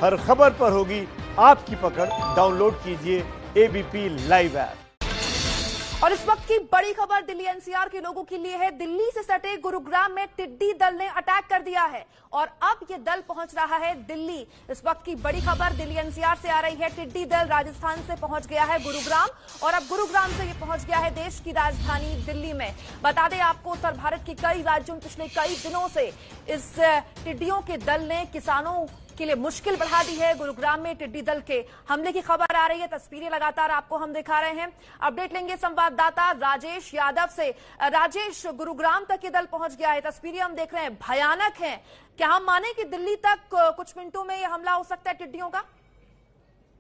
हर खबर पर होगी आपकी पकड़। डाउनलोड कीजिए एबीपी लाइव ऐप। और इस वक्त की बड़ी खबर दिल्ली एनसीआर के लोगों के लिए है। दिल्ली से सटे गुरुग्राम में टिड्डी दल ने अटैक कर दिया है और अब ये दल पहुंच रहा है दिल्ली। इस वक्त की बड़ी खबर दिल्ली एनसीआर से आ रही है। टिड्डी दल राजस्थान से पहुंच गया है गुरुग्राम और अब गुरुग्राम से ये पहुंच गया है देश की राजधानी दिल्ली में। बता दें आपको, उत्तर भारत के कई राज्यों में पिछले कई दिनों से इस टिड्डियों के दल ने किसानों के लिए मुश्किल बढ़ा दी है। गुरुग्राम में टिड्डी दल के हमले की खबर आ रही है। तस्वीरें लगातार आपको हम दिखा रहे हैं। अपडेट लेंगे संवाददाता राजेश यादव से। राजेश, गुरुग्राम तक ये दल पहुंच गया है, तस्वीरें हम देख रहे हैं, भयानक हैं। क्या हम माने कि दिल्ली तक कुछ मिनटों में ये हमला हो सकता है टिड्डियों का?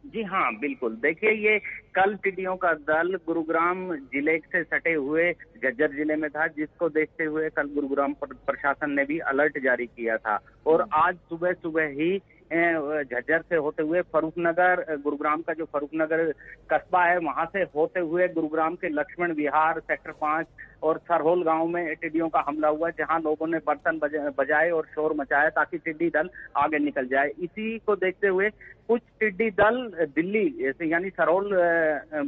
जी हाँ, बिल्कुल। देखिए, ये कल टिड्डियों का दल गुरुग्राम जिले से सटे हुए झज्जर जिले में था, जिसको देखते हुए कल गुरुग्राम प्रशासन ने भी अलर्ट जारी किया था। और आज सुबह सुबह ही झज्जर से होते हुए फरूखनगर, गुरुग्राम का जो फरूखनगर कस्बा है, वहां से होते हुए गुरुग्राम के लक्ष्मण विहार, सेक्टर 5 और सरहोल गांव में टिड्डियों का हमला हुआ, जहां लोगों ने बर्तन बजाए और शोर मचाया ताकि टिड्डी दल आगे निकल जाए। इसी को देखते हुए कुछ टिड्डी दल दिल्ली से यानी सरहोल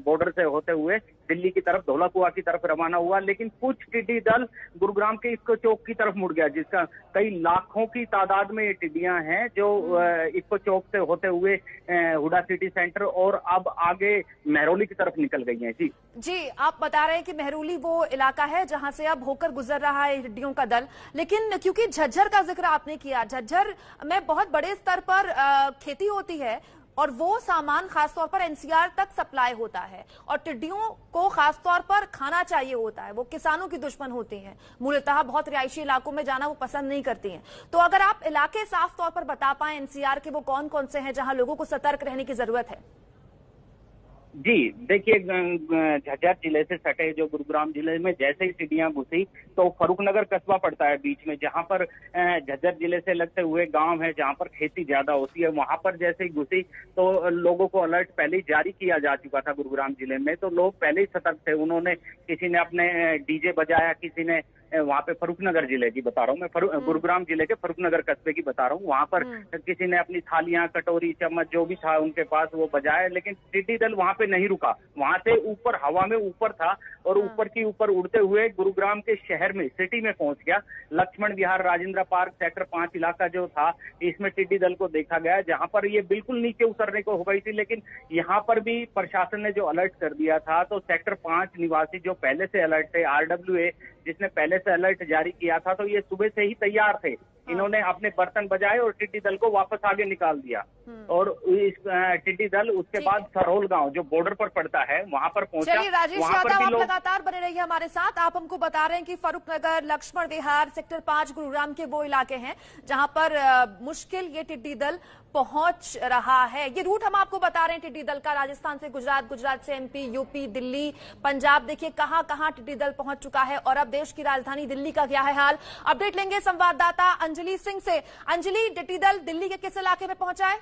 बॉर्डर से होते हुए दिल्ली की तरफ, धौलाकुआं की तरफ रवाना हुआ, लेकिन कुछ टिड्डी दल गुरुग्राम के इक्को चौक की तरफ मुड़ गया, जिसका कई लाखों की तादाद में ये टिड्डियां हैं जो इक्को चौक से होते हुए हुडा सिटी सेंटर और अब आगे मेहरौली की तरफ निकल गई हैं। जी, आप बता रहे हैं कि मेहरौली वो इलाका है जहां से अब होकर गुजर रहा है टिड्डियों का दल, लेकिन क्योंकि झज्जर का जिक्र आपने किया, झज्जर में बहुत बड़े स्तर पर खेती होती है और वो सामान खासतौर पर एनसीआर तक सप्लाई होता है और टिड्डियों को खासतौर पर खाना चाहिए होता है। वो किसानों की दुश्मन होती हैं, मूलतः बहुत रिहायशी इलाकों में जाना वो पसंद नहीं करती हैं। तो अगर आप इलाके साफ तौर पर बता पाएं एनसीआर के, वो कौन कौन से हैं जहां लोगों को सतर्क रहने की जरूरत है? जी, देखिए, झज्जर जिले से सटे जो गुरुग्राम जिले में जैसे ही टिड्डियां घुसी तो फरूखनगर कस्बा पड़ता है बीच में, जहां पर झज्जर जिले से लगते हुए गांव है जहां पर खेती ज्यादा होती है। वहां पर जैसे ही घुसी तो लोगों को अलर्ट पहले ही जारी किया जा चुका था गुरुग्राम जिले में, तो लोग पहले ही सतर्क थे। उन्होंने, किसी ने अपने डीजे बजाया, किसी ने वहां पे फरूखनगर जिले की बता रहा हूँ मैं, गुरुग्राम जिले के फरूखनगर कस्बे की बता रहा हूँ, वहां पर किसी ने अपनी थालियां, कटोरी, चम्मच जो भी था उनके पास वो बजाया, लेकिन टिड्डी दल वहां पे नहीं रुका। वहां से ऊपर हवा में ऊपर था और ऊपर की ऊपर उड़ते हुए गुरुग्राम के शहर में, सिटी में पहुंच गया। लक्ष्मण विहार, राजेंद्र पार्क, सेक्टर 5 इलाका जो था, इसमें टिड्डी दल को देखा गया, जहां पर ये बिल्कुल नीचे उतरने को हो गई थी। लेकिन यहाँ पर भी प्रशासन ने जो अलर्ट कर दिया था, तो सेक्टर 5 निवासी जो पहले से अलर्ट थे, RWA जिसने पहले से अलर्ट जारी किया था, तो ये सुबह से ही तैयार थे। इन्होंने अपने बर्तन बजाए और टिड्डी दल को वापस आगे निकाल दिया। और इस टिड्डी दल उसके बाद सरहोल गांव जो बॉर्डर पर पड़ता है वहां पर पहुंचा। चलिए राजेश यादव, आप लगातार बने रहिए हमारे साथ। आप हमको बता रहे हैं कि फरूखनगर, लक्ष्मण विहार, सेक्टर 5 गुरुग्राम के वो इलाके हैं जहां पर मुश्किल ये टिड्डी दल पहुंच रहा है। ये रूट हम आपको बता रहे हैं टिड्डी दल का, राजस्थान से गुजरात, गुजरात से MP, यूपी, दिल्ली, पंजाब। देखिए कहां कहां टिड्डी दल पहुंच चुका है और अब देश की राजधानी दिल्ली का क्या है हाल। अपडेट लेंगे संवाददाता अंजलि सिंह से। अंजलि, टिड्डी दल दिल्ली के किस इलाके में पहुंचा है?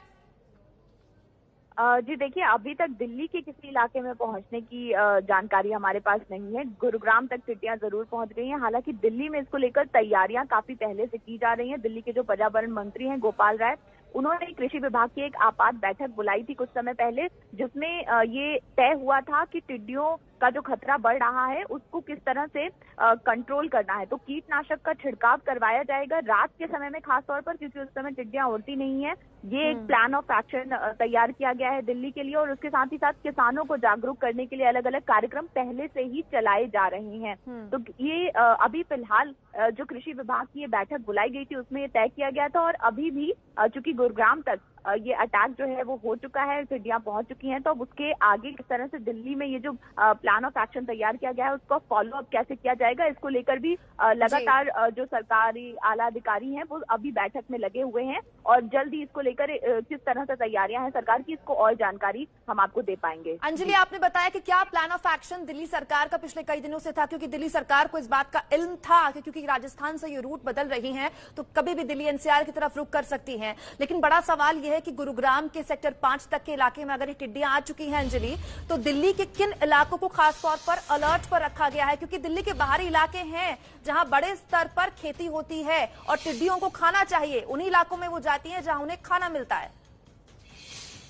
जी देखिए, अभी तक दिल्ली के किसी इलाके में पहुंचने की जानकारी हमारे पास नहीं है। गुरुग्राम तक टिड्डियां जरूर पहुंच गई हैं। हालांकि दिल्ली में इसको लेकर तैयारियां काफी पहले से की जा रही हैं। दिल्ली के जो पर्यावरण मंत्री हैं गोपाल राय, उन्होंने कृषि विभाग की एक आपात बैठक बुलाई थी कुछ समय पहले, जिसमें ये तय हुआ था कि टिड्डियों का जो खतरा बढ़ रहा है उसको किस तरह से कंट्रोल करना है। तो कीटनाशक का छिड़काव करवाया जाएगा रात के समय में, खासतौर पर क्योंकि उस समय टिड्डियां उड़ती नहीं है। ये एक प्लान ऑफ एक्शन तैयार किया गया है दिल्ली के लिए और उसके साथ ही साथ किसानों को जागरूक करने के लिए अलग अलग कार्यक्रम पहले से ही चलाए जा रहे हैं। तो ये अभी फिलहाल जो कृषि विभाग की ये बैठक बुलाई गई थी उसमें ये तय किया गया था और अभी भी चूंकि गुरुग्राम तक ये अटैक जो है वो हो चुका है, टिड्डियां पहुंच चुकी हैं, तो अब उसके आगे किस तरह से दिल्ली में ये जो प्लान ऑफ एक्शन तैयार किया गया है उसको फॉलो अप कैसे किया जाएगा, इसको लेकर भी लगातार जो सरकारी आला अधिकारी हैं वो अभी बैठक में लगे हुए हैं और जल्द ही इसको लेकर किस तरह से तैयारियां हैं सरकार की, इसको और जानकारी हम आपको दे पाएंगे। अंजलि, आपने बताया कि क्या प्लान ऑफ एक्शन दिल्ली सरकार का पिछले कई दिनों से था, क्योंकि दिल्ली सरकार को इस बात का इल्म था कि क्योंकि राजस्थान से ये रूट बदल रही हैं तो कभी भी दिल्ली एनसीआर की तरफ रुख कर सकती हैं। लेकिन बड़ा सवाल यह है कि गुरुग्राम के सेक्टर 5 तक के इलाके में अगर ये टिड्डियां आ चुकी हैं अंजलि, तो दिल्ली के किन इलाकों को खासतौर पर अलर्ट पर रखा गया है? क्योंकि दिल्ली के बाहरी इलाके हैं जहां बड़े स्तर पर खेती होती है और टिड्डियों को खाना चाहिए, उन्हीं इलाकों में वो जाती हैं जहां उन्हें खाना मिलता है।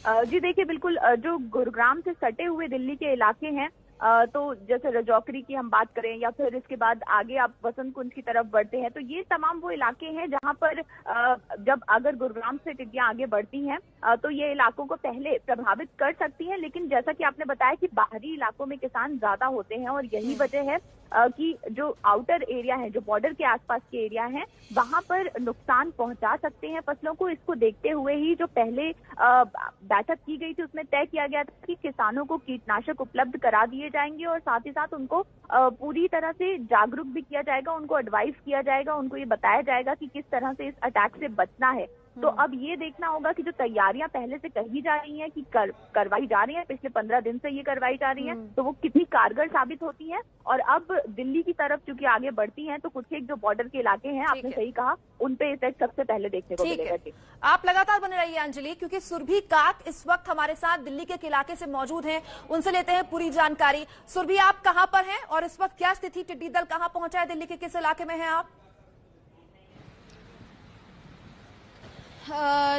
जी देखिए, बिल्कुल जो गुरुग्राम से सटे हुए दिल्ली के इलाके हैं, तो जैसे रजौकरी की हम बात करें या फिर इसके बाद आगे आप वसंत कुंज की तरफ बढ़ते हैं, तो ये तमाम वो इलाके हैं जहां पर जब अगर गुरुग्राम से टिड्डियां आगे बढ़ती हैं तो ये इलाकों को पहले प्रभावित कर सकती हैं। लेकिन जैसा कि आपने बताया कि बाहरी इलाकों में किसान ज्यादा होते हैं और यही वजह है कि जो आउटर एरिया है, जो बॉर्डर के आसपास के एरिया हैं, वहां पर नुकसान पहुंचा सकते हैं फसलों को। इसको देखते हुए ही जो पहले बैठक की गई थी उसमें तय किया गया था कि किसानों को कीटनाशक उपलब्ध करा दिए जाएंगे और साथ ही साथ उनको पूरी तरह से जागरूक भी किया जाएगा, उनको एडवाइस किया जाएगा, उनको ये बताया जाएगा कि किस तरह से इस अटैक से बचना है। तो अब ये देखना होगा कि जो तैयारियां पहले से कही जा रही हैं कि करवाई जा रही हैं, पिछले 15 दिन से ये करवाई जा रही हैं, तो वो कितनी कारगर साबित होती हैं। और अब दिल्ली की तरफ चूंकि आगे बढ़ती हैं तो कुछ एक जो बॉर्डर के इलाके हैं, आपने सही कहा, उन पे इफेक्ट सबसे पहले देखने को मिलेगा। आप लगातार बने रहिए अंजलि, क्योंकि सुरभि काक इस वक्त हमारे साथ दिल्ली के इलाके से मौजूद हैं, उनसे लेते हैं पूरी जानकारी। सुरभि, आप कहां पर हैं और इस वक्त क्या स्थिति, टिड्डी दल कहां पहुंचा है, दिल्ली के किस इलाके में हैं आप?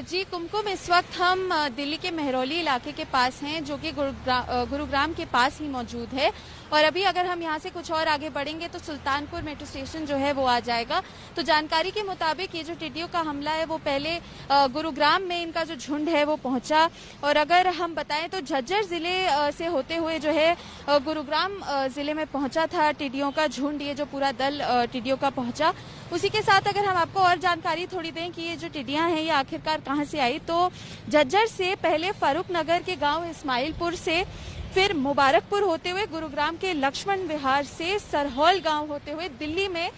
जी कुमकुम, इस वक्त हम दिल्ली के मेहरौली इलाके के पास हैं, जो कि गुरुग्राम के पास ही मौजूद है। और अभी अगर हम यहाँ से कुछ और आगे बढ़ेंगे तो सुल्तानपुर मेट्रो स्टेशन जो है वो आ जाएगा। तो जानकारी के मुताबिक ये जो टिड्डियों का हमला है वो पहले गुरुग्राम में इनका जो झुंड है वो पहुंचा। और अगर हम बताएं तो झज्जर जिले से होते हुए जो है गुरुग्राम जिले में पहुंचा था टिड्डियों का झुंड, ये जो पूरा दल टिड्डियों का पहुंचा। उसी के साथ अगर हम आपको और जानकारी थोड़ी दें कि ये जो टिड्डियां हैं ये आखिरकार कहां से आई, तो झज्जर से पहले फारूक नगर के गांव इस्माइलपुर से, फिर मुबारकपुर होते हुए गुरुग्राम के लक्ष्मण विहार से सरहौल गांव होते हुए दिल्ली में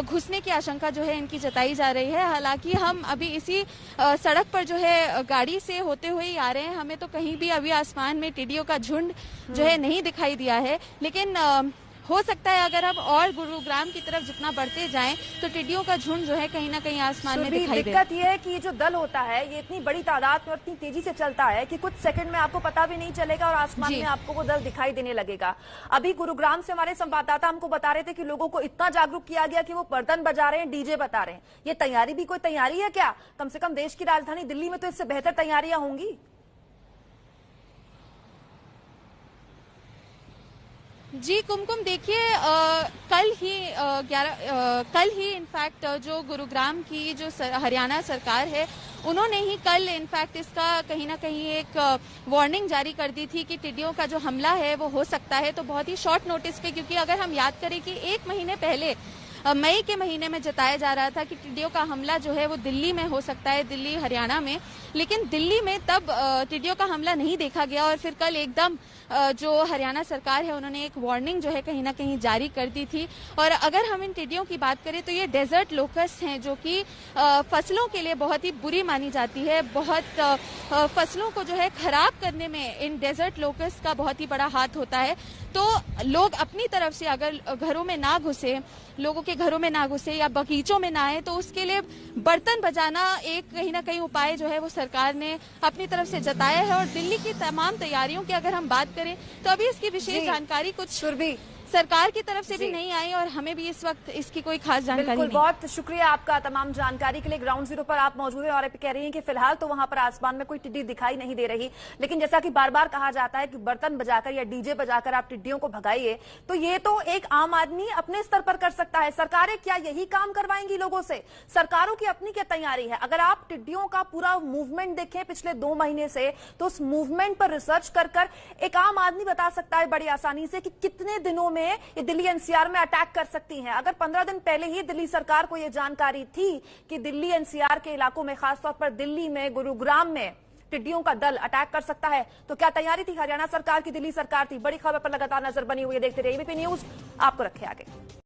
घुसने की आशंका जो है इनकी जताई जा रही है। हालांकि हम अभी इसी सड़क पर जो है गाड़ी से होते हुए ही आ रहे हैं, हमें तो कहीं भी अभी आसमान में टिड्डियों का झुंड जो है नहीं दिखाई दिया है। लेकिन हो सकता है अगर अब और गुरुग्राम की तरफ जितना बढ़ते जाएं तो टिड्डियों का झुंड जो है कहीं ना कहीं आसमान में दिखाई दे। दिक्कत ये है कि ये जो दल होता है ये इतनी बड़ी तादाद में और इतनी तेजी से चलता है कि कुछ सेकंड में आपको पता भी नहीं चलेगा और आसमान में आपको वो दल दिखाई देने लगेगा। अभी गुरुग्राम से हमारे संवाददाता हमको बता रहे थे कि लोगों को इतना जागरूक किया गया कि वो बर्तन बजा रहे हैं, डीजे बता रहे हैं। ये तैयारी भी कोई तैयारी है क्या? कम से कम देश की राजधानी दिल्ली में तो इससे बेहतर तैयारियां होंगी। जी कुमकुम, देखिए कल ही इनफैक्ट जो गुरुग्राम की जो हरियाणा सरकार है उन्होंने ही कल इनफैक्ट इसका कहीं ना कहीं एक वार्निंग जारी कर दी थी कि टिड्डियों का जो हमला है वो हो सकता है। तो बहुत ही शॉर्ट नोटिस पे, क्योंकि अगर हम याद करें कि 1 महीने पहले मई के महीने में जताया जा रहा था कि टिड्डियों का हमला जो है वो दिल्ली में हो सकता है, दिल्ली हरियाणा में, लेकिन दिल्ली में तब टिड्डियों का हमला नहीं देखा गया। और फिर कल एकदम जो हरियाणा सरकार है उन्होंने एक वार्निंग जो है कहीं ना कहीं जारी कर दी थी। और अगर हम इन टिड्डियों की बात करें तो ये डेजर्ट लोकस्ट हैं, जो कि फसलों के लिए बहुत ही बुरी मानी जाती है। बहुत फसलों को जो है खराब करने में इन डेजर्ट लोकस्ट का बहुत ही बड़ा हाथ होता है। तो लोग अपनी तरफ से अगर घरों में ना घुसे, लोगों के घरों में ना घुसे या बगीचों में ना आए, तो उसके लिए बर्तन बजाना एक कहीं ना कहीं उपाय जो है वो सरकार ने अपनी तरफ से जताया है। और दिल्ली की तमाम तैयारियों की अगर हम बात करें तो अभी इसकी विशेष जानकारी कुछ सरकार की तरफ से भी नहीं आई और हमें भी इस वक्त इसकी कोई खास जानकारी नहीं। बहुत शुक्रिया आपका तमाम जानकारी के लिए। ग्राउंड जीरो पर आप मौजूद हैं और आप कह रही हैं कि फिलहाल तो वहां पर आसमान में कोई टिड्डी दिखाई नहीं दे रही, लेकिन जैसा कि बार बार कहा जाता है कि बर्तन बजाकर या डीजे बजाकर आप टिड्डियों को भगाइए, तो ये तो एक आम आदमी अपने स्तर पर कर सकता है। सरकारें क्या यही काम करवाएंगी लोगों से? सरकारों की अपनी क्या तैयारी है? अगर आप टिड्डियों का पूरा मूवमेंट देखें पिछले 2 महीने से, तो उस मूवमेंट पर रिसर्च कर एक आम आदमी बता सकता है बड़ी आसानी से कि कितने दिनों में ये दिल्ली एनसीआर में अटैक कर सकती हैं। अगर 15 दिन पहले ही दिल्ली सरकार को यह जानकारी थी कि दिल्ली एनसीआर के इलाकों में, खासतौर पर दिल्ली में, गुरुग्राम में टिड्डियों का दल अटैक कर सकता है, तो क्या तैयारी थी हरियाणा सरकार की, दिल्ली सरकार थी? बड़ी खबर पर लगातार नजर बनी हुई है, देखते रहिए एबीपी न्यूज, आपको रखे आगे।